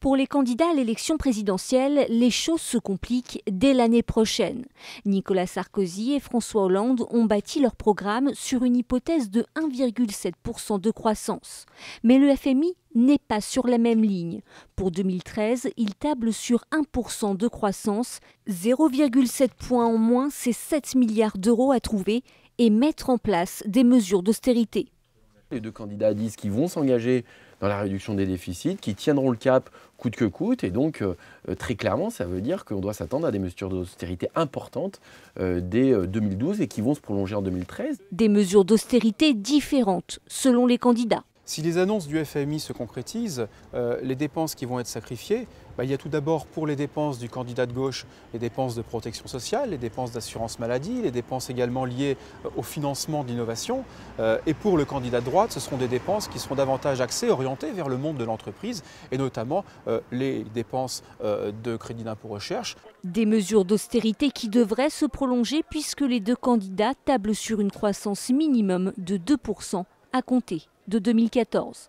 Pour les candidats à l'élection présidentielle, les choses se compliquent dès l'année prochaine. Nicolas Sarkozy et François Hollande ont bâti leur programme sur une hypothèse de 1,7% de croissance. Mais le FMI n'est pas sur la même ligne. Pour 2013, il table sur 1% de croissance, 0,7 points en moins, c'est 7 milliards d'euros à trouver et mettre en place des mesures d'austérité. Les deux candidats disent qu'ils vont s'engager dans la réduction des déficits, qui tiendront le cap coûte que coûte. Et donc, très clairement, ça veut dire qu'on doit s'attendre à des mesures d'austérité importantes dès 2012 et qui vont se prolonger en 2013. Des mesures d'austérité différentes selon les candidats. Si les annonces du FMI se concrétisent, les dépenses qui vont être sacrifiées, il y a tout d'abord pour les dépenses du candidat de gauche, les dépenses de protection sociale, les dépenses d'assurance maladie, les dépenses également liées au financement d'innovation. Et pour le candidat de droite, ce seront des dépenses qui seront davantage axées, orientées vers le monde de l'entreprise et notamment les dépenses de crédit d'impôt recherche. Des mesures d'austérité qui devraient se prolonger puisque les deux candidats tablent sur une croissance minimum de 2% à compter de 2014.